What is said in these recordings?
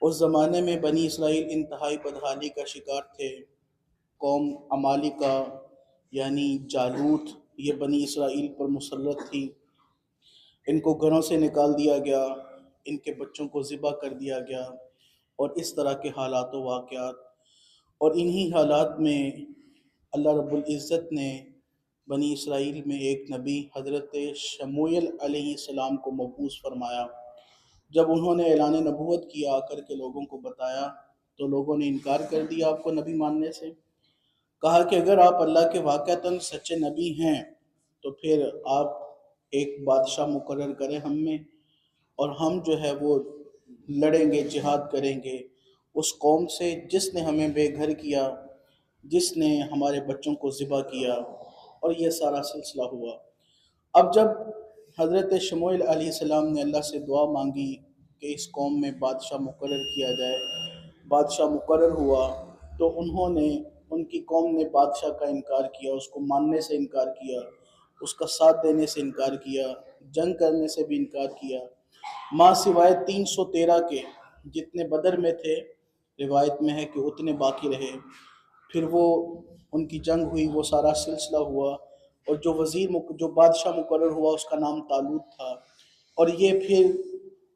اس زمانے میں بنی اسرائیل انتہائی بدحالی کا شکار تھے۔ قوم عمالقہ یعنی جالوت یہ بنی اسرائیل پر مسلط تھی۔ ان کو گھروں سے نکال دیا گیا، ان کے بچوں کو ذبح کر دیا گیا، اور اس طرح کے حالات و واقعات۔ اور انہی حالات میں اللہ رب العزت نے بنی اسرائیل میں ایک نبی حضرت شموئیل علیہ السلام کو مبعوث فرمایا۔ جب انہوں نے اعلان نبوت کیا، آ کر کے لوگوں کو بتایا، تو لوگوں نے انکار کر دیا آپ کو نبی ماننے سے۔ کہا کہ اگر آپ اللہ کے واقعتاً سچے نبی ہیں تو پھر آپ ایک بادشاہ مقرر کریں ہم میں، اور ہم جو ہے وہ لڑیں گے، جہاد کریں گے اس قوم سے جس نے ہمیں بے گھر کیا، جس نے ہمارے بچوں کو ذبح کیا، اور یہ سارا سلسلہ ہوا۔ اب جب حضرت شموئیل علیہ السلام نے اللہ سے دعا مانگی کہ اس قوم میں بادشاہ مقرر کیا جائے، بادشاہ مقرر ہوا، تو ان کی قوم نے بادشاہ کا انکار کیا، اس کو ماننے سے انکار کیا، اس کا ساتھ دینے سے انکار کیا، جنگ کرنے سے بھی انکار کیا۔ ماں سوائے 313 کے جتنے بدر میں تھے، روایت میں ہے کہ اتنے باقی رہے۔ پھر وہ ان کی جنگ ہوئی، وہ سارا سلسلہ ہوا، اور جو بادشاہ مقرر ہوا اس کا نام طالوت تھا۔ اور یہ پھر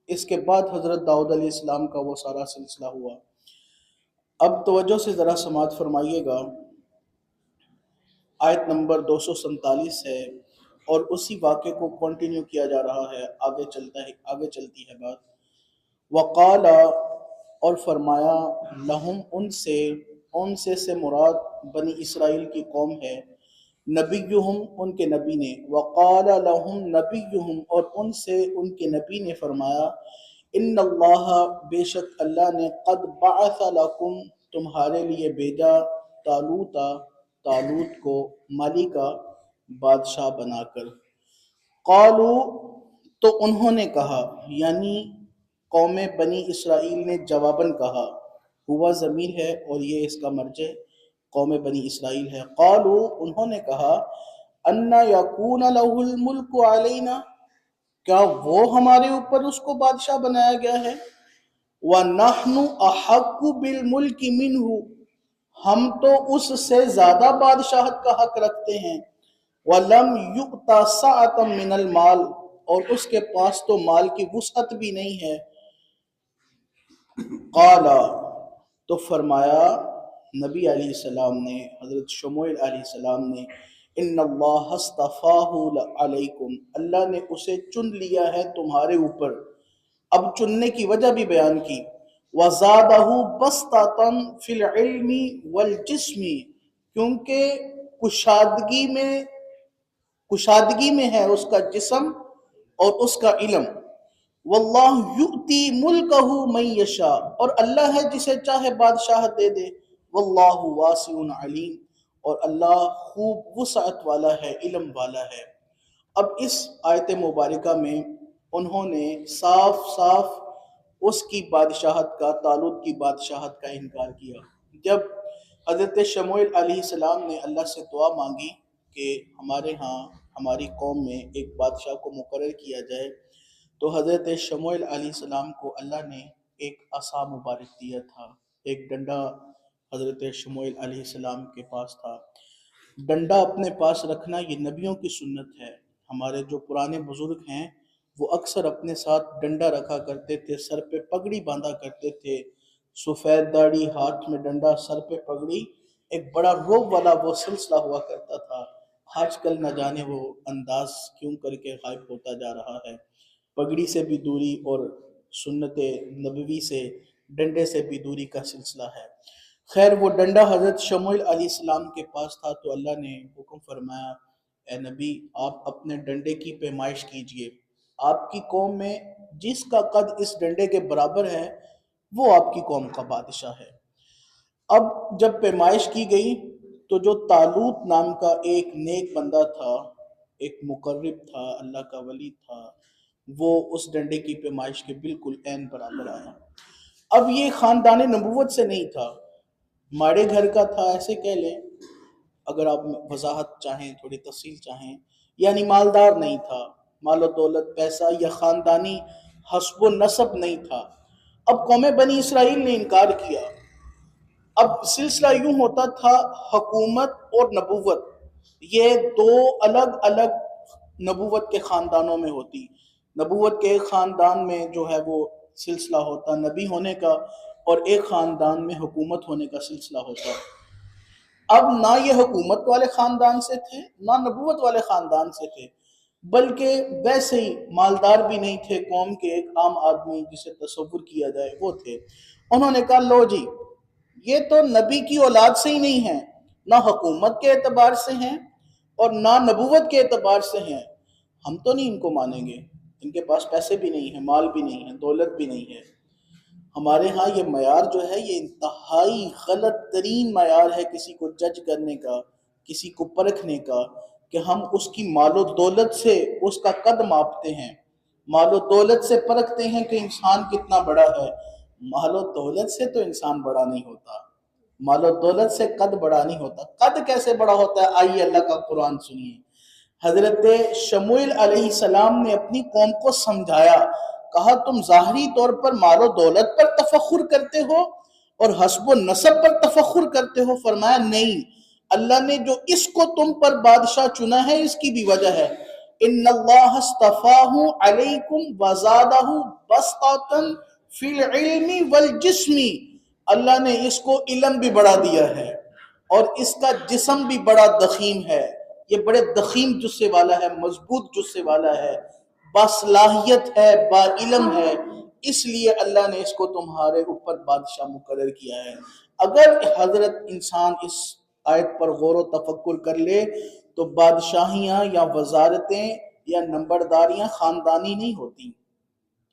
اس کے بعد حضرت داؤد علیہ السلام کا وہ سارا سلسلہ ہوا۔ اب توجہ سے ذرا سماعت فرمائیے گا، آیت نمبر 247 ہے، اور اسی واقعے کو کنٹینیو کیا جا رہا ہے، آگے چلتی ہے بات۔ وقال، اور فرمایا، لہم ان سے مراد بنی اسرائیل کی قوم ہے، نبیہم ان کے نبی نے، وقال لہم نبیہم اور ان کے نبی نے فرمایا، ان اللہ بے شک اللہ نے قد بعث لکم تمہارے لیے بھیجا طالوت کو ملکا بادشاہ بنا کر۔ قالو تو انہوں نے کہا، یعنی قوم بنی اسرائیل نے جواباً کہا، ہوا ضمیر ہے اور یہ اس کا مرجع قوم بنی اسرائیل ہے۔ قالو انہوں نے کہا، انا یکون لہ الملک علینا، کیا وہ ہمارے اوپر اس کو بادشاہ بنایا گیا ہے؟ وَنَحْنُ أَحَقُّ بِالْمُلْكِ مِنْهُ، ہم تو اس سے زیادہ بادشاہت کا حق رکھتے ہیں۔ وَلَمْ يُؤْتَ سَعَةً مِنَ الْمَالِ، اور اس کے پاس تو مال کی وسعت بھی نہیں ہے۔ قال، تو فرمایا نبی علیہ السلام نے، حضرت شموئیل علیہ السلام نے، ان اللہ اصطفاہ علیکم، اللہ نے اسے چن لیا ہے تمہارے اوپر۔ اب چننے کی وجہ بھی بیان کی، وَزَادَهُ بَسْطَةً فِي الْعِلْمِ وَالْجِسْمِ، کیونکہ کشادگی میں ہے اس کا جسم اور اس کا علم۔ واللہ یؤتی ملکہ من یشاء، اور اللہ ہے جسے چاہے بادشاہت دے دے۔ واللہ واسع علیم، اور اللہ خوب وسعت والا ہے، علم والا ہے۔ اب اس آیت مبارکہ میں انہوں نے صاف صاف اس کی بادشاہت کا، طالوت کی بادشاہت کا انکار کیا۔ جب حضرت شموئیل علیہ السلام نے اللہ سے دعا مانگی کہ ہمارے ہاں ہماری قوم میں ایک بادشاہ کو مقرر کیا جائے، تو حضرت شموئیل علیہ السلام کو اللہ نے ایک عصا مبارک دیا تھا، ایک ڈنڈا حضرت شموئیل علیہ السلام کے پاس تھا۔ ڈنڈا اپنے پاس رکھنا یہ نبیوں کی سنت ہے۔ ہمارے جو پرانے بزرگ ہیں وہ اکثر اپنے ساتھ ڈنڈا رکھا کرتے تھے، سر پہ پگڑی باندھا کرتے تھے، سفید داڑھی، ہاتھ میں ڈنڈا، سر پہ پگڑی، ایک بڑا روب والا وہ سلسلہ ہوا کرتا تھا۔ آج کل نہ جانے وہ انداز کیوں کر کے غائب ہوتا جا رہا ہے۔ پگڑی سے بھی دوری اور سنت نبوی سے، ڈنڈے سے بھی دوری کا سلسلہ ہے۔ خیر وہ ڈنڈا حضرت شموئیل علیہ السلام کے پاس تھا، تو اللہ نے حکم فرمایا، اے نبی آپ اپنے ڈنڈے کی پیمائش کیجئے، آپ کی قوم میں جس کا قد اس ڈنڈے کے برابر ہے وہ آپ کی قوم کا بادشاہ ہے۔ اب جب پیمائش کی گئی تو جو طالوت نام کا ایک نیک بندہ تھا، ایک مقرب تھا، اللہ کا ولی تھا، وہ اس ڈنڈے کی پیمائش کے بالکل عین برابر آیا۔ اب یہ خاندان نبوت سے نہیں تھا، ماڑے گھر کا تھا، ایسے کہہ لیں، اگر آپ وضاحت چاہیں، تھوڑی تفصیل چاہیں، یعنی مالدار نہیں تھا، مال و دولت، پیسہ یا خاندانی حسب و نسب نہیں تھا، اب قوم بنی اسرائیل نے انکار کیا. اب سلسلہ یوں ہوتا تھا، حکومت اور نبوت یہ دو الگ الگ نبوت کے خاندانوں میں ہوتی. نبوت کے ایک خاندان میں جو ہے وہ سلسلہ ہوتا نبی ہونے کا، اور ایک خاندان میں حکومت ہونے کا سلسلہ ہوتا. اب نہ یہ حکومت والے خاندان سے تھے نہ نبوت والے خاندان سے تھے، بلکہ ویسے ہی مالدار بھی نہیں تھے. قوم کے ایک عام آدمی جسے تصور کیا جائے وہ تھے. انہوں نے کہا لو جی، یہ تو نبی کی اولاد سے ہی نہیں ہیں، نہ حکومت کے اعتبار سے ہیں اور نہ نبوت کے اعتبار سے ہیں. ہم تو نہیں ان کو مانیں گے. ان کے پاس پیسے بھی نہیں ہیں، مال بھی نہیں ہے، دولت بھی نہیں ہے. ہمارے ہاں یہ معیار جو ہے یہ انتہائی غلط ترین معیار ہے کسی کو جج کرنے کا، کسی کو پرکھنے کا، کہ ہم اس کی مال و دولت سے اس کا قد ماپتے ہیں، مال و دولت سے پرکھتے ہیں کہ انسان کتنا بڑا ہے. مال و دولت سے تو انسان بڑا نہیں ہوتا، مال و دولت سے قد بڑا نہیں ہوتا. قد کیسے بڑا ہوتا ہے؟ آئیے اللہ کا قرآن سنیے. حضرت شموئیل علیہ السلام نے اپنی قوم کو سمجھایا، کہا تم ظاہری طور پر مال و دولت پر تفخر کرتے ہو اور حسب و نسب پر تفخر کرتے ہو. فرمایا نہیں، اللہ نے جو اس کو تم پر بادشاہ چنا ہے اس کی بھی وجہ ہے. ان اللہ اصطفاہ علیکم وزادہ بسطۃ فی العلم والجسم. اللہ نے اس کو علم بھی بڑھا دیا ہے اور اس کا جسم بھی بڑا دخیم ہے. یہ بڑے دخیم جسے والا ہے، مضبوط جسے والا ہے، باصلاحیت ہے، با علم ہے. اس لیے اللہ نے اس کو تمہارے اوپر بادشاہ مقرر کیا ہے. اگر حضرت انسان اس آیت پر غور و تفکر کر لے تو بادشاہیاں یا وزارتیں یا نمبرداریاں خاندانی نہیں ہوتی.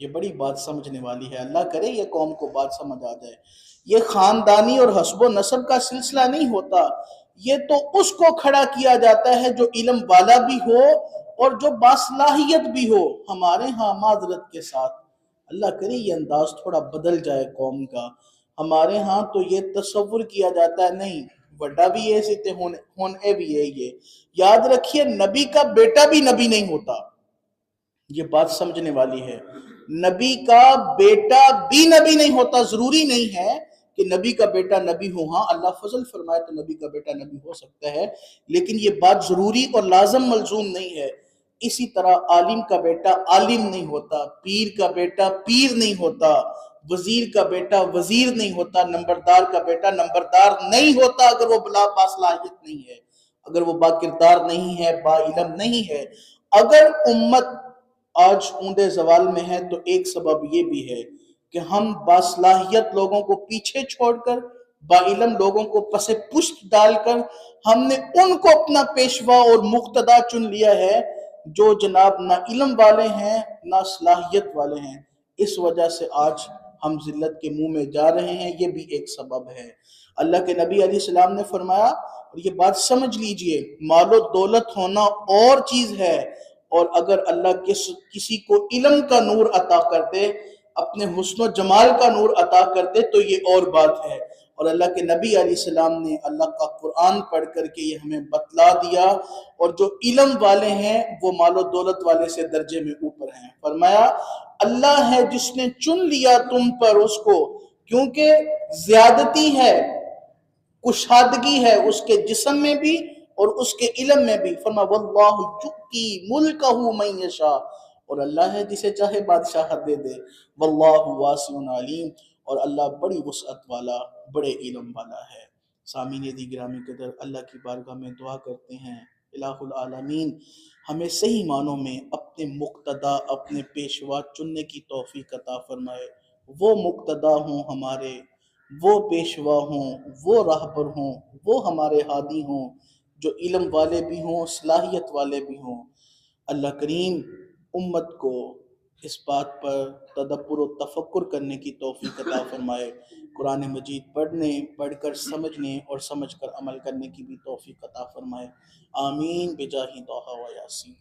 یہ بڑی بات سمجھنے والی ہے. اللہ کرے یہ قوم کو بات سمجھ آ جائے. یہ خاندانی اور حسب و نسب کا سلسلہ نہیں ہوتا. یہ تو اس کو کھڑا کیا جاتا ہے جو علم والا بھی ہو اور جو باصلاحیت بھی ہو. ہمارے ہاں معذرت کے ساتھ اللہ کرے یہ انداز تھوڑا بدل جائے قوم کا. ہمارے ہاں تو یہ تصور کیا جاتا ہے نہیں بڑا بھی ہے سیتے ہونے بھی ہے. یہ یاد رکھیے نبی کا بیٹا بھی نبی نہیں ہوتا. یہ بات سمجھنے والی ہے. نبی کا بیٹا بھی نبی نہیں ہوتا. ضروری نہیں ہے کہ نبی کا بیٹا نبی ہو. ہاں اللہ فضل فرمائے تو نبی کا بیٹا نبی ہو سکتا ہے، لیکن یہ بات ضروری اور لازم ملزوم نہیں ہے. اسی طرح عالم کا بیٹا عالم نہیں ہوتا، پیر کا بیٹا پیر نہیں ہوتا، وزیر کا بیٹا وزیر نہیں ہوتا، نمبردار کا بیٹا نمبردار نہیں ہوتا اگر وہ بلا باصلاحیت نہیں ہے، اگر وہ با کردار نہیں ہے، با علم نہیں ہے. اگر امت آج اونڈے زوال میں ہے تو ایک سبب یہ بھی ہے کہ ہم باصلاحیت لوگوں کو پیچھے چھوڑ کر، با علم لوگوں کو پس پشت ڈال کر ہم نے ان کو اپنا پیشوا اور مقتدا چن لیا ہے جو جناب نہ علم والے ہیں نہ صلاحیت والے ہیں. اس وجہ سے آج ہم ذلت کے منہ میں جا رہے ہیں. یہ بھی ایک سبب ہے. اللہ کے نبی علیہ السلام نے فرمایا، اور یہ بات سمجھ لیجئے، مال و دولت ہونا اور چیز ہے، اور اگر اللہ کسی کو علم کا نور عطا کر دے، اپنے حسن و جمال کا نور عطا کر دے تو یہ اور بات ہے. اور اللہ کے نبی علیہ السلام نے اللہ کا قرآن پڑھ کر کے یہ ہمیں بتلا دیا. اور جو علم والے ہیں وہ مال و دولت والے سے درجے میں اوپر ہیں. فرمایا اللہ ہے جس نے چن لیا تم پر اس کو، کیونکہ زیادتی ہے، کشادگی ہے اس کے جسم میں بھی اور اس کے علم میں بھی. فرما واللہ یؤتی ملکہ من یشاء، اور اللہ ہے جسے چاہے بادشاہت دے دے. واللہ واسع علیم، اور اللہ بڑی وسعت والا، بڑے علم والا ہے. سامعین دی گرامی قدر، اللہ کی بارگاہ میں دعا کرتے ہیں الہ العالمین ہمیں صحیح معنوں میں اپنے مقتدا، اپنے پیشوا چننے کی توفیق عطا فرمائے. وہ مقتدا ہوں ہمارے، وہ پیشوا ہوں، وہ راہبر ہوں، وہ ہمارے ہادی ہوں جو علم والے بھی ہوں، صلاحیت والے بھی ہوں. اللہ کریم امت کو اس بات پر تدبر و تفکر کرنے کی توفیق عطا فرمائے. قرآن مجید پڑھنے، پڑھ کر سمجھنے اور سمجھ کر عمل کرنے کی بھی توفیق عطا فرمائے. آمین بجاہ طہ و یاسین.